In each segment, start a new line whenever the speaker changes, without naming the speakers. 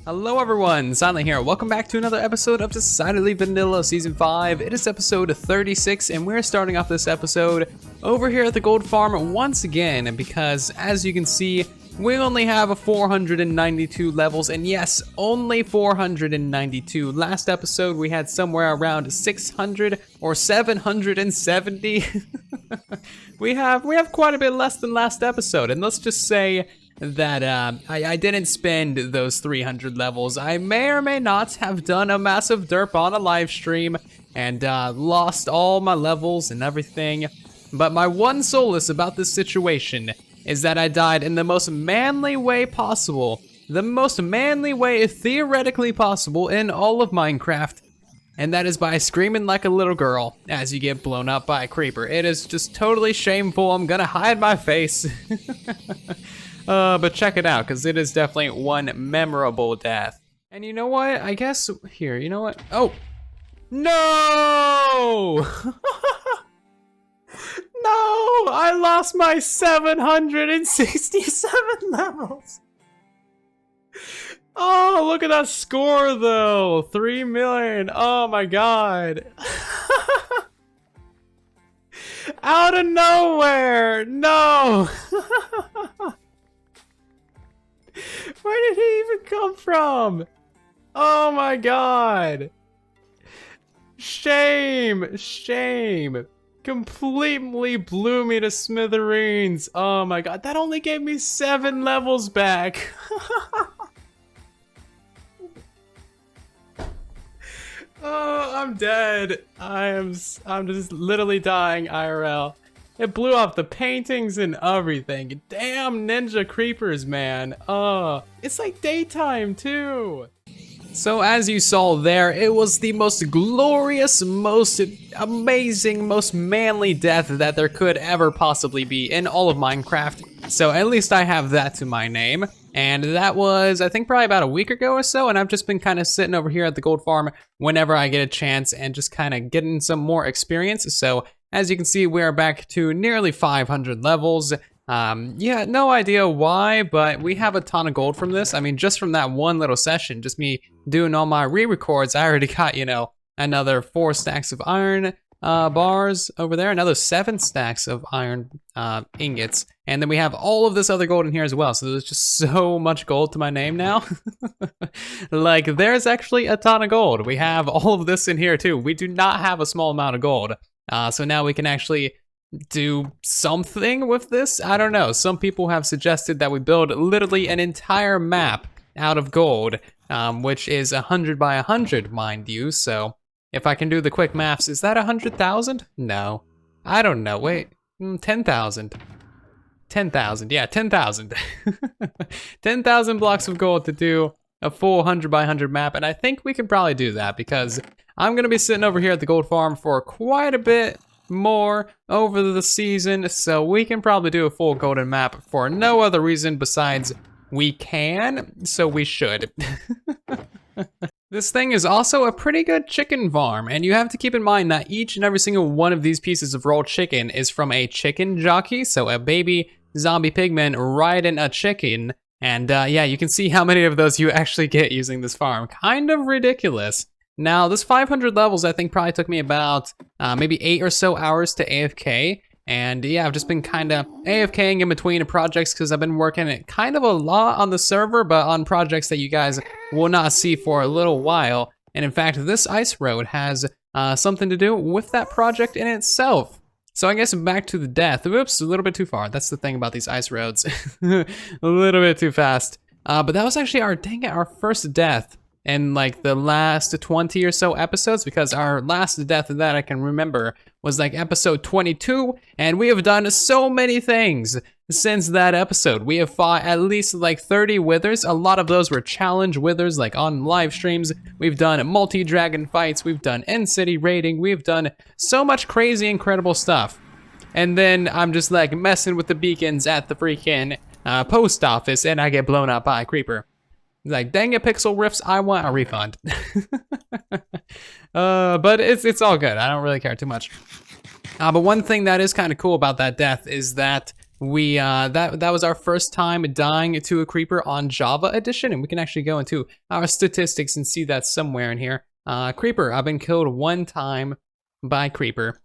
Hello everyone, Silent here. Welcome back to another episode of Decidedly Vanilla Season 5. It is episode 36, and we're starting off this episode over here at the gold farm once again, because as you can see, we only have 492 levels, and yes, only 492. Last episode we had somewhere around 600 or 770. we have quite a bit less than last episode, and let's just say that I didn't spend those 300 levels. I may or may not have done a massive derp on a live stream and lost all my levels and everything. But my one solace about this situation is that I died in the most manly way possible. The most manly way theoretically possible in all of Minecraft. And that is by screaming like a little girl as you get blown up by a creeper. It is just totally shameful. I'm gonna hide my face. But check it out, because it is definitely one memorable death. And you know what? I guess, here, you know what? Oh! No! No! I lost my 767 levels! Oh, look at that score, though! 3 million! Oh my god! Out of nowhere! No! Where did he even come from? Oh my god. Shame, shame. Completely blew me to smithereens. Oh my god, that only gave me 7 levels back. Oh, I'm dead. I'm just literally dying IRL. It blew off the paintings and everything. Damn ninja creepers, man. It's like daytime too. So as you saw there, it was the most glorious, most amazing, most manly death that there could ever possibly be in all of Minecraft. So at least I have that to my name. And that was, I think, probably about a week ago or so, and I've just been kind of sitting over here at the gold farm whenever I get a chance and just kind of getting some more experience. So as you can see, we are back to nearly 500 levels. Yeah, no idea why, but we have a ton of gold from this. I mean, just from that one little session, just me doing all my re-records, I already got, you know, another 4 stacks of iron bars over there, another 7 stacks of iron ingots, and then we have all of this other gold in here as well. So there's just so much gold to my name now. Like, there's actually a ton of gold. We have all of this in here too. We do not have a small amount of gold. So now we can actually do something with this. I don't know. Some people have suggested that we build literally an entire map out of gold, which is 100 by 100, mind you. So if I can do the quick maths, is that 100,000? No. I don't know. Wait, 10,000. 10,000, yeah, 10,000. 10,000 blocks of gold to do a full 100 by 100 map, and I think we can probably do that because I'm gonna be sitting over here at the gold farm for quite a bit more over the season, so we can probably do a full golden map for no other reason besides we can, so we should. This thing is also a pretty good chicken farm, and you have to keep in mind that each and every single one of these pieces of raw chicken is from a chicken jockey, so a baby zombie pigman riding a chicken. And yeah, you can see how many of those you actually get using this farm. Kind of ridiculous. Now, this 500 levels, I think, probably took me about maybe 8 or so hours to AFK. And yeah, I've just been kind of AFKing in between projects because I've been working it kind of a lot on the server, but on projects that you guys will not see for a little while. And in fact, this ice road has something to do with that project in itself. So I guess back to the death. Whoops, a little bit too far. That's the thing about these ice roads. A little bit too fast. But that was actually our first death in like the last 20 or so episodes, because our last death that I can remember was like episode 22, and we have done so many things since that episode. We have fought at least like 30 withers. A lot of those were challenge withers, like on live streams. We've done multi-dragon fights, we've done end city raiding, we've done so much crazy, incredible stuff. And then I'm just like messing with the beacons at the freaking post office, and I get blown up by a creeper. Like, dang it, Pixel Riffs, I want a refund. But it's all good. I don't really care too much. But one thing that is kind of cool about that death is that that was our first time dying to a creeper on Java edition, and we can actually go into our statistics and see that somewhere in here. Creeper, I've been killed 1 time by creeper.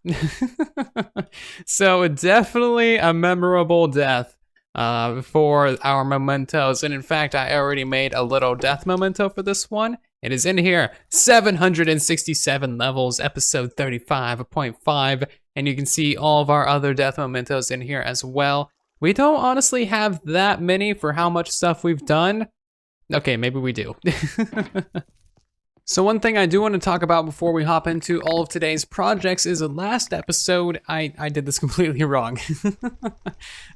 So definitely a memorable death for our mementos. And in fact, I already made a little death memento for this one. It is in here, 767 levels, episode 35.5, and you can see all of our other death mementos in here as well. We don't honestly have that many for how much stuff we've done. Okay, maybe we do. So one thing I do want to talk about before we hop into all of today's projects is the last episode, I did this completely wrong.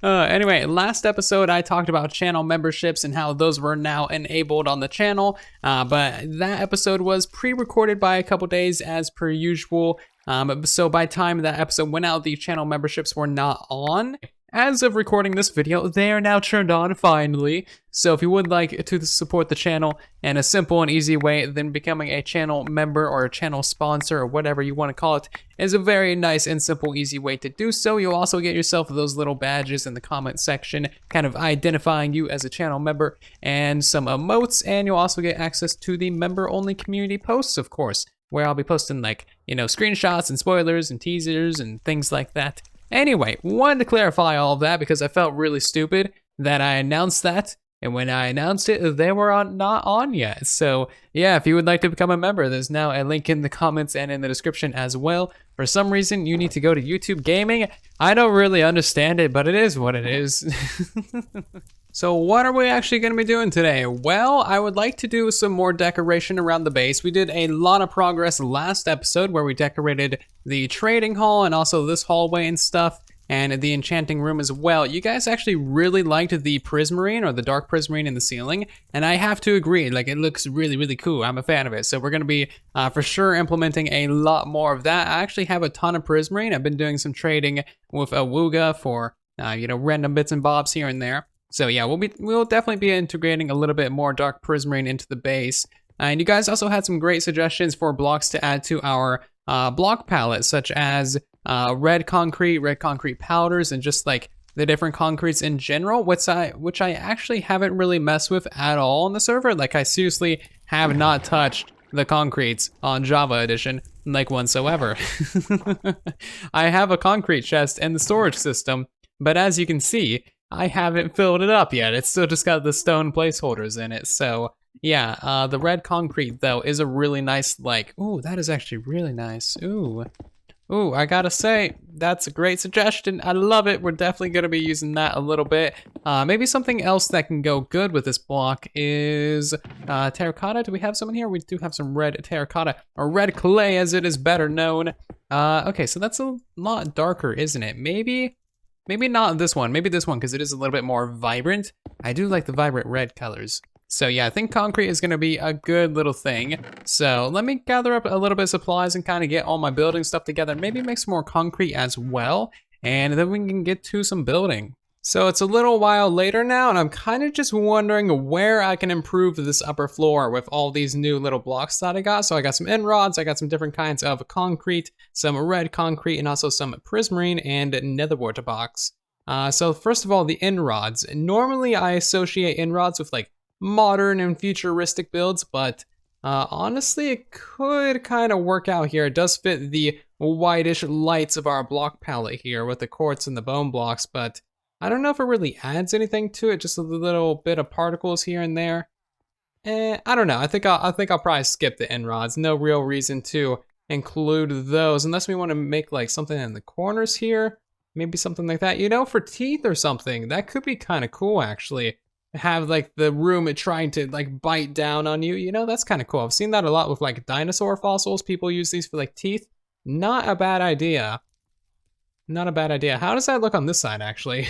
Anyway, last episode I talked about channel memberships and how those were now enabled on the channel, but that episode was pre-recorded by a couple days as per usual. So by the time that episode went out, the channel memberships were not on. As of recording this video, they are now turned on finally. So if you would like to support the channel in a simple and easy way, then becoming a channel member or a channel sponsor or whatever you want to call it is a very nice and simple, easy way to do so. You'll also get yourself those little badges in the comment section, kind of identifying you as a channel member, and some emotes, and you'll also get access to the member-only community posts, of course, where I'll be posting like, screenshots and spoilers and teasers and things like that. Anyway, wanted to clarify all of that because I felt really stupid that I announced that, and when I announced it, they were not on yet. So yeah, if you would like to become a member, there's now a link in the comments and in the description as well. For some reason, you need to go to YouTube Gaming. I don't really understand it, but it is what it is. So what are we actually going to be doing today? Well, I would like to do some more decoration around the base. We did a lot of progress last episode where we decorated the trading hall and also this hallway and stuff, and the enchanting room as well. You guys actually really liked the prismarine or the dark prismarine in the ceiling, and I have to agree, like it looks really, really cool. I'm a fan of it. So we're going to be for sure implementing a lot more of that. I actually have a ton of prismarine. I've been doing some trading with Awuga for random bits and bobs here and there. So yeah, we'll definitely be integrating a little bit more dark prismarine into the base. And you guys also had some great suggestions for blocks to add to our block palette, such as red concrete powders, and just like the different concretes in general, which I actually haven't really messed with at all on the server. Like I seriously have not touched the concretes on Java edition, like whatsoever. I have a concrete chest in the storage system, but as you can see, I haven't filled it up yet. It's still just got the stone placeholders in it. So yeah, the red concrete though is a really nice, ooh, that is actually really nice. Ooh, I gotta say, that's a great suggestion. I love it. We're definitely gonna be using that a little bit. Maybe something else that can go good with this block is terracotta. Do we have some in here? We do have some red terracotta, or red clay as it is better known. Okay, so that's a lot darker, isn't it? Maybe not this one, maybe this one, because it is a little bit more vibrant. I do like the vibrant red colors. So yeah, I think concrete is gonna be a good little thing. So let me gather up a little bit of supplies and kind of get all my building stuff together. Maybe make some more concrete as well, and then we can get to some building. So it's a little while later now, and I'm kind of just wondering where I can improve this upper floor with all these new little blocks that I got. So I got some end rods, I got some different kinds of concrete, some red concrete, and also some prismarine and netherwort box. So first of all, the end rods. Normally I associate end rods with like modern and futuristic builds, but honestly, it could kind of work out here. It does fit the whitish lights of our block palette here with the quartz and the bone blocks, but I don't know if it really adds anything to it, just a little bit of particles here and there. I don't know. I think I'll probably skip the end rods. No real reason to include those unless we want to make like something in the corners here. Maybe something like that, for teeth or something. That could be kind of cool actually. Have like the room trying to like bite down on you, that's kind of cool. I've seen that a lot with like dinosaur fossils. People use these for like teeth. Not a bad idea. Not a bad idea. How does that look on this side, actually?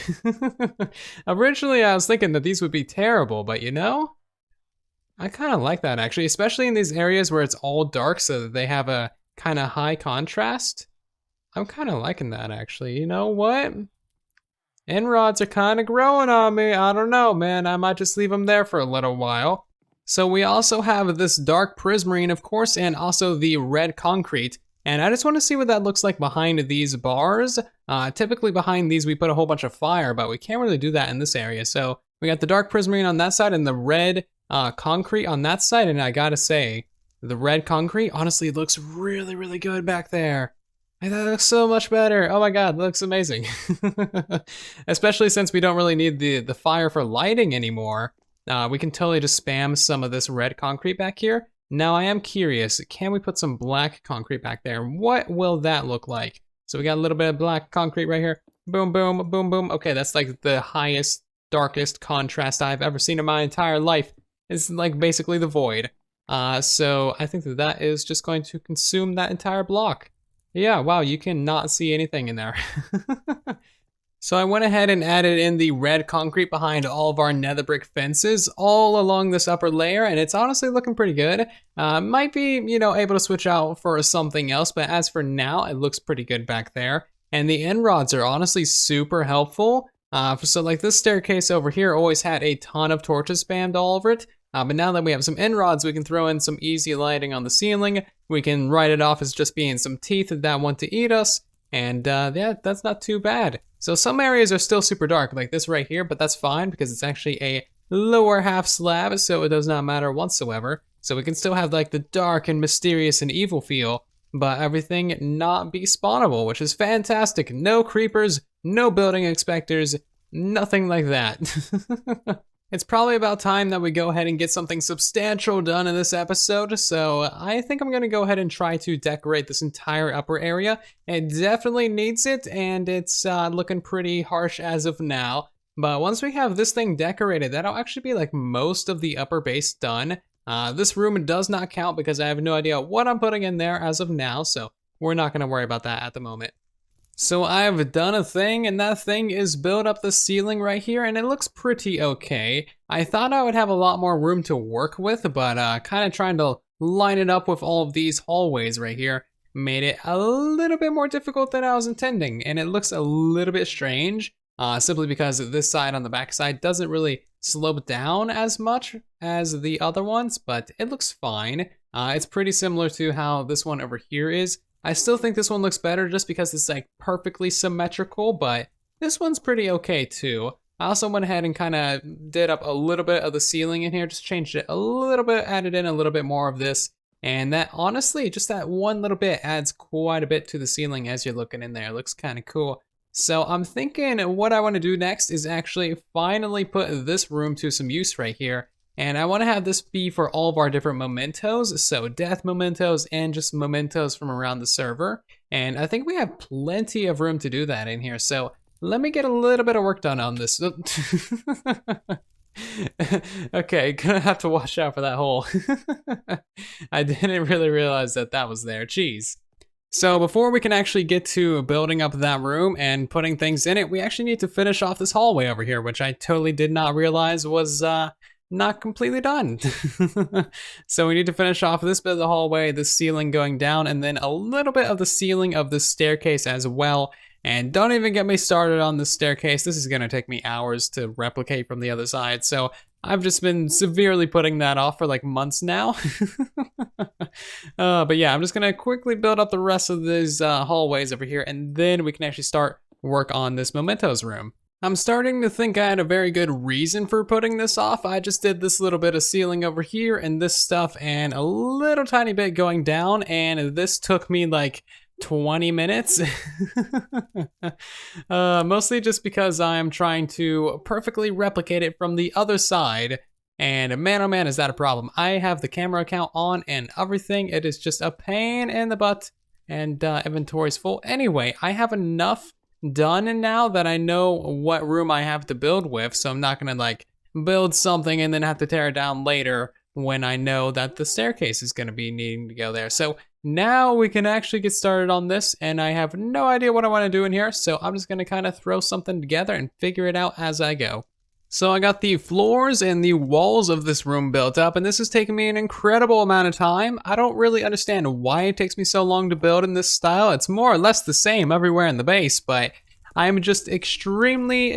Originally, I was thinking that these would be terrible, but I kind of like that, actually, especially in these areas where it's all dark so that they have a kind of high contrast. I'm kind of liking that, actually. You know what? End rods are kind of growing on me. I don't know, man. I might just leave them there for a little while. So we also have this dark prismarine, of course, and also the red concrete. And I just want to see what that looks like behind these bars. Typically behind these we put a whole bunch of fire, but we can't really do that in this area. So we got the dark prismarine on that side and the red concrete on that side. And I gotta say, the red concrete honestly looks really, really good back there. That looks so much better. Oh my god, that looks amazing. Especially since we don't really need the fire for lighting anymore. We can totally just spam some of this red concrete back here. Now I am curious, can we put some black concrete back there? What will that look like? So we got a little bit of black concrete right here. Boom, boom, boom, boom. Okay, that's like the highest, darkest contrast I've ever seen in my entire life. It's like basically the void. So I think that is just going to consume that entire block. Yeah, wow, you cannot see anything in there. So I went ahead and added in the red concrete behind all of our nether brick fences all along this upper layer, and it's honestly looking pretty good. Might be, able to switch out for something else, but as for now, it looks pretty good back there. And the end rods are honestly super helpful. So like this staircase over here always had a ton of torches spammed all over it. But now that we have some end rods, we can throw in some easy lighting on the ceiling. We can write it off as just being some teeth that want to eat us. And yeah, that's not too bad. So some areas are still super dark, like this right here, but that's fine because it's actually a lower half slab, so it does not matter whatsoever. So we can still have like the dark and mysterious and evil feel, but everything not be spawnable, which is fantastic. No creepers, no building inspectors, nothing like that. It's probably about time that we go ahead and get something substantial done in this episode, so I think I'm gonna go ahead and try to decorate this entire upper area. It definitely needs it, and it's looking pretty harsh as of now. But once we have this thing decorated, that'll actually be like most of the upper base done. This room does not count because I have no idea what I'm putting in there as of now, so we're not gonna worry about that at the moment. So I've done a thing, and that thing is build up the ceiling right here, and it looks pretty okay. I thought I would have a lot more room to work with, but kind of trying to line it up with all of these hallways right here made it a little bit more difficult than I was intending, and it looks a little bit strange, simply because this side on the back side doesn't really slope down as much as the other ones, but it looks fine. It's pretty similar to how this one over here is. I still think this one looks better just because it's like perfectly symmetrical, but this one's pretty okay too. I also went ahead and kind of did up a little bit of the ceiling in here, just changed it a little bit, added in a little bit more of this. And that honestly, just that one little bit adds quite a bit to the ceiling as you're looking in there. It looks kind of cool. So I'm thinking what I want to do next is actually finally put this room to some use right here. And I want to have this be for all of our different mementos, so death mementos and just mementos from around the server. And I think we have plenty of room to do that in here, so let me get a little bit of work done on this. Okay, gonna have to watch out for that hole. I didn't really realize that was there, jeez. So before we can actually get to building up that room and putting things in it, we actually need to finish off this hallway over here, which I totally did not realize was not completely done. So we need to finish off this bit of the hallway, the ceiling going down, and then a little bit of the ceiling of the staircase as well. And don't even get me started on the staircase. This is gonna take me hours to replicate from the other side. So I've just been severely putting that off for like months now. But yeah, I'm just gonna quickly build up the rest of these hallways over here, and then we can actually start work on this Mementos room. I'm starting to think I had a very good reason for putting this off. I just did this little bit of ceiling over here and this stuff and a little tiny bit going down, and this took me like 20 minutes. Mostly just because I'm trying to perfectly replicate it from the other side, and man oh man is that a problem. I have the camera account on and everything. It is just a pain in the butt, and inventory's full. Anyway, I have enough done now that I know what room I have to build with, so I'm not gonna like build something and then have to tear it down later when I know that the staircase is gonna be needing to go there. So now we can actually get started on this, and I have no idea what I want to do in here, so I'm just gonna kind of throw something together and figure it out as I go. So I got the floors and the walls of this room built up, and this has taken me an incredible amount of time. I don't really understand why it takes me so long to build in this style. It's more or less the same everywhere in the base, but I'm just extremely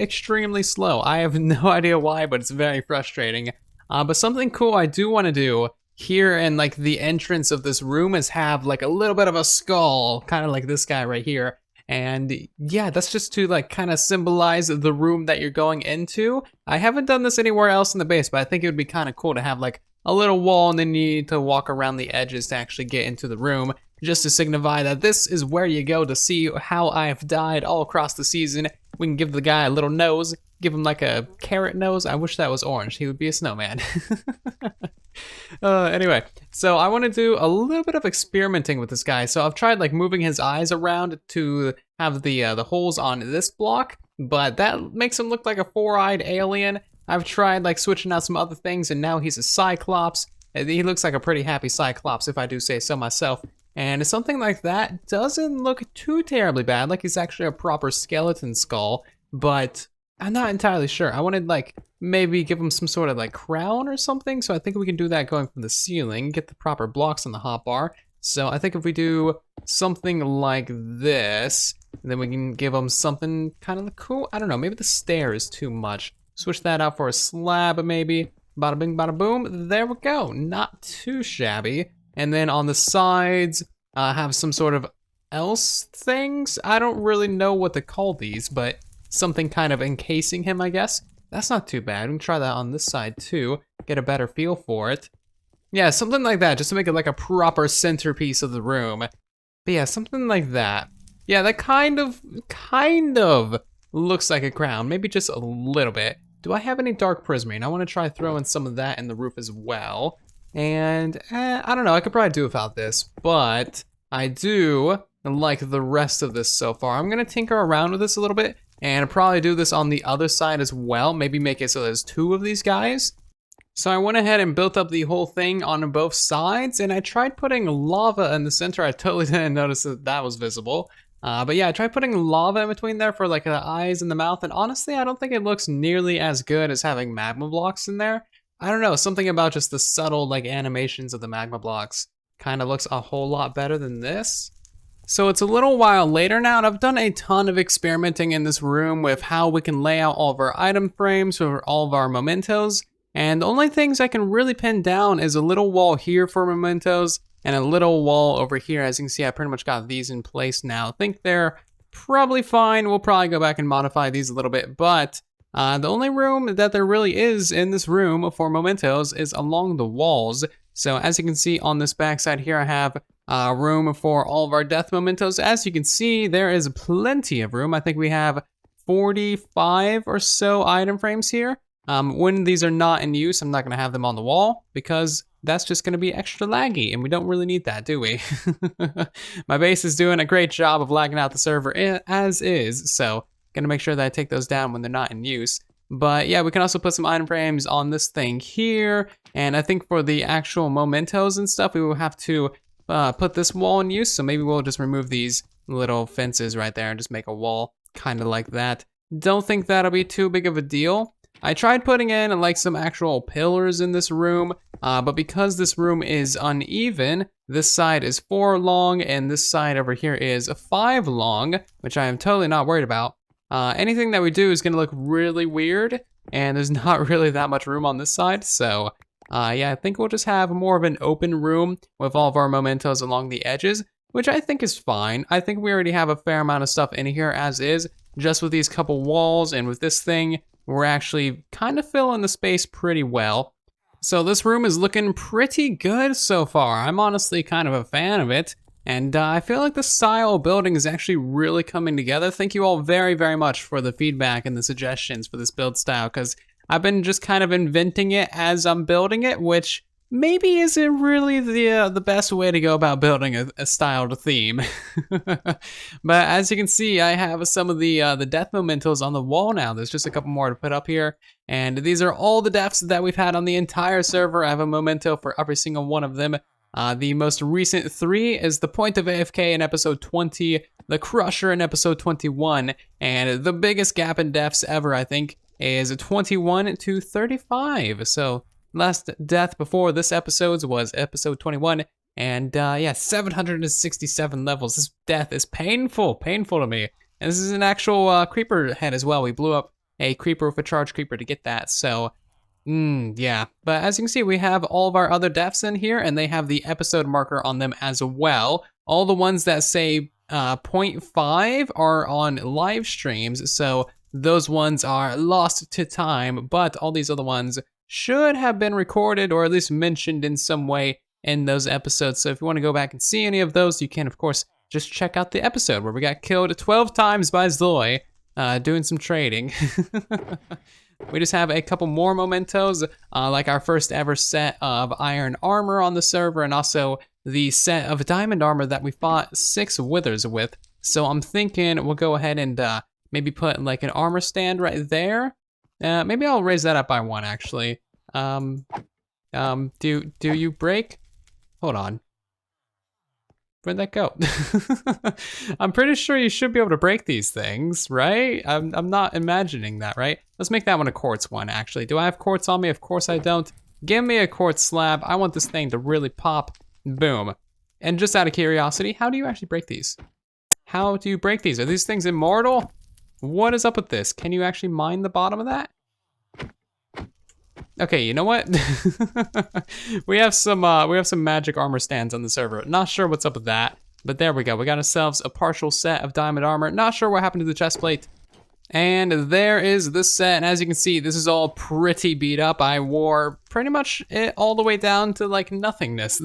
slow. I have no idea why, but it's very frustrating. But something cool I do want to do here and like the entrance of this room is have like a little bit of a skull, kind of like this guy right here. And yeah, that's just to like kind of symbolize the room that you're going into. I haven't done this anywhere else in the base, but I think it would be kind of cool to have like a little wall and then you need to walk around the edges to actually get into the room, just to signify that this is where you go to see how I have died all across the season. We can give the guy a little nose, give him like a carrot nose. I wish that was orange. He would be a snowman. Anyway, so I want to do a little bit of experimenting with this guy. So I've tried like moving his eyes around to have the holes on this block, but that makes him look like a four-eyed alien. I've tried like switching out some other things, and now he's a Cyclops. He looks like a pretty happy Cyclops, if I do say so myself. And something like that doesn't look too terribly bad, like he's actually a proper skeleton skull, but I'm not entirely sure. I wanted like maybe give him some sort of like crown or something, so I think we can do that going from the ceiling, get the proper blocks on the hotbar. So I think if we do something like this, then we can give him something kind of cool. I don't know, maybe the stair is too much. Switch that out for a slab maybe. Bada bing, bada boom. There we go. Not too shabby. And then on the sides, have some sort of else things. I don't really know what to call these, but something kind of encasing him, I guess. That's not too bad. We can try that on this side too, get a better feel for it. Yeah, something like that, just to make it like a proper centerpiece of the room. But yeah, something like that. Yeah, that kind of looks like a crown, maybe just a little bit. Do I have any dark prismarine? I want to try throwing some of that in the roof as well. And I don't know, I could probably do without this, but I do like the rest of this so far. I'm gonna tinker around with this a little bit and probably do this on the other side as well. Maybe make it so there's two of these guys. So I went ahead and built up the whole thing on both sides, and I tried putting lava in the center. I totally didn't notice that that was visible. But yeah, I tried putting lava in between there for like the eyes and the mouth, and honestly, I don't think it looks nearly as good as having magma blocks in there. I don't know, something about just the subtle like animations of the magma blocks kind of looks a whole lot better than this. So it's a little while later now, and I've done a ton of experimenting in this room with how we can lay out all of our item frames for all of our mementos. And the only things I can really pin down is a little wall here for mementos and a little wall over here. As you can see, I pretty much got these in place now. I think they're probably fine. We'll probably go back and modify these a little bit, but the only room that there really is in this room for mementos is along the walls. So as you can see on this backside here, I have room for all of our death mementos. As you can see, there is plenty of room. I think we have 45 or so item frames here. When these are not in use, I'm not going to have them on the wall because that's just going to be extra laggy, and we don't really need that, do we? My base is doing a great job of lagging out the server as is, so going to make sure that I take those down when they're not in use. But yeah, we can also put some item frames on this thing here, and I think for the actual mementos and stuff, we will have to put this wall in use, so maybe we'll just remove these little fences right there and just make a wall kind of like that. Don't think that'll be too big of a deal. I tried putting in like some actual pillars in this room, but because this room is uneven, this side is 4 long and this side over here is 5 long, which I am totally not worried about. Anything that we do is gonna look really weird, and there's not really that much room on this side, so yeah, I think we'll just have more of an open room with all of our mementos along the edges, which I think is fine. I think we already have a fair amount of stuff in here as is, just with these couple walls and with this thing. We're actually kind of filling the space pretty well. So this room is looking pretty good so far. I'm honestly kind of a fan of it. And I feel like the style of building is actually really coming together. Thank you all very, very much for the feedback and the suggestions for this build style, because I've been just kind of inventing it as I'm building it, which maybe isn't really the best way to go about building a styled theme. But as you can see, I have some of the death mementos on the wall now. There's just a couple more to put up here. And these are all the deaths that we've had on the entire server. I have a memento for every single one of them. The most recent 3 is the Point of AFK in episode 20, the Crusher in episode 21, and the biggest gap in deaths ever, I think, is 21 to 35. So last death before this episode was episode 21, and yeah, 767 levels. This death is painful to me. And this is an actual creeper head as well. We blew up a creeper with a charge creeper to get that, so Yeah. But as you can see, we have all of our other deaths in here, and they have the episode marker on them as well. All the ones that say 0.5 are on live streams, so those ones are lost to time, but all these other ones should have been recorded or at least mentioned in some way in those episodes. So if you want to go back and see any of those, you can, of course, just check out the episode where we got killed 12 times by Zloy doing some trading. We just have a couple more mementos, like our first ever set of iron armor on the server, and also the set of diamond armor that we fought 6 withers with. So I'm thinking we'll go ahead and maybe put like an armor stand right there. Maybe I'll raise that up by 1 actually. Do you break? Hold on. Where'd that go? I'm pretty sure you should be able to break these things, right? I'm not imagining that, right? Let's make that one a quartz one, actually. Do I have quartz on me? Of course I don't. Give me a quartz slab. I want this thing to really pop. Boom. And just out of curiosity, how do you actually break these? How do you break these? Are these things immortal? What is up with this? Can you actually mine the bottom of that? Okay, you know what? we have some magic armor stands on the server. Not sure what's up with that, but there we go. We got ourselves a partial set of diamond armor. Not sure what happened to the chest plate. And there is this set, and as you can see, this is all pretty beat up. I wore pretty much it all the way down to like nothingness.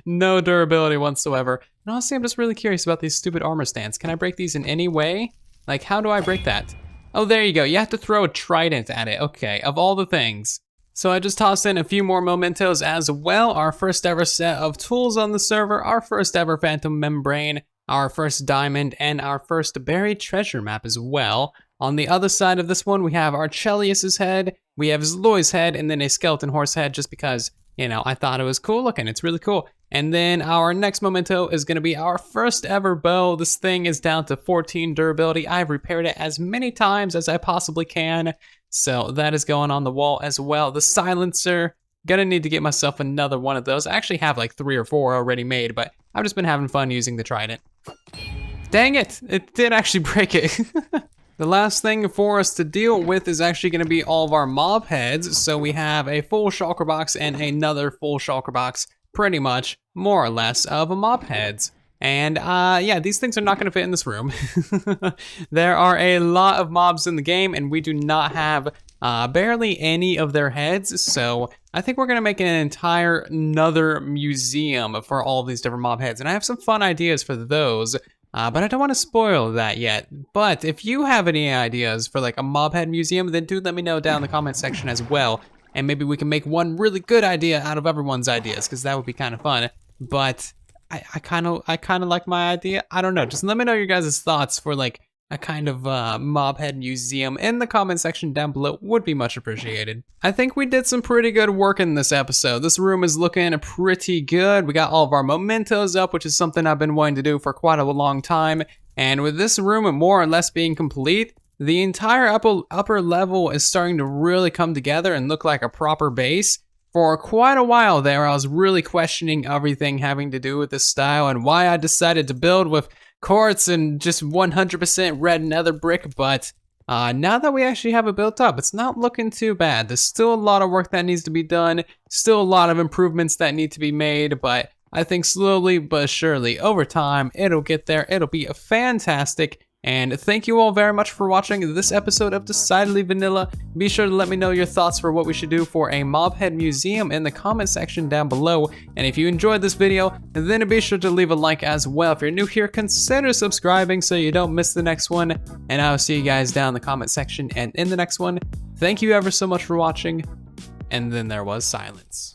No durability whatsoever. And honestly, I'm just really curious about these stupid armor stands. Can I break these in any way? Like, how do I break that? Oh, there you go. You have to throw a trident at it. Okay, of all the things. So I just tossed in a few more mementos as well. Our first ever set of tools on the server, our first ever phantom membrane, our first diamond, and our first buried treasure map as well. On the other side of this one, we have our Chelius's head, we have Zloy's head, and then a skeleton horse head just because, you know, I thought it was cool looking. It's really cool. And then our next memento is gonna be our first ever bow. This thing is down to 14 durability. I've repaired it as many times as I possibly can. So that is going on the wall as well. The silencer, gonna need to get myself another one of those. I actually have like 3 or 4 already made, but I've just been having fun using the trident. Dang it, it did actually break it. The last thing for us to deal with is actually gonna be all of our mob heads. So we have a full shulker box and another full shulker box, pretty much, more or less, of mob heads. And yeah, these things are not gonna fit in this room. There are a lot of mobs in the game, and we do not have barely any of their heads, so I think we're gonna make an entire another museum for all of these different mob heads, and I have some fun ideas for those, but I don't wanna spoil that yet. But if you have any ideas for like a mob head museum, then do let me know down in the comment section as well, and maybe we can make one really good idea out of everyone's ideas, because that would be kind of fun. But I kind of like my idea. I don't know, just let me know your guys' thoughts for like a kind of mob head museum in the comment section down below. Would be much appreciated. I think we did some pretty good work in this episode. This room is looking pretty good. We got all of our mementos up, which is something I've been wanting to do for quite a long time. And with this room more or less being complete, the entire upper level is starting to really come together and look like a proper base. For quite a while there, I was really questioning everything having to do with this style and why I decided to build with quartz and just 100% red nether brick, but now that we actually have it built up, it's not looking too bad. There's still a lot of work that needs to be done, still a lot of improvements that need to be made, but I think slowly but surely, over time, it'll get there. It'll be fantastic. And thank you all very much for watching this episode of Decidedly Vanilla. Be sure to let me know your thoughts for what we should do for a mob head museum in the comment section down below. And if you enjoyed this video, then be sure to leave a like as well. If you're new here, consider subscribing so you don't miss the next one. And I'll see you guys down in the comment section and in the next one. Thank you ever so much for watching. And then there was silence.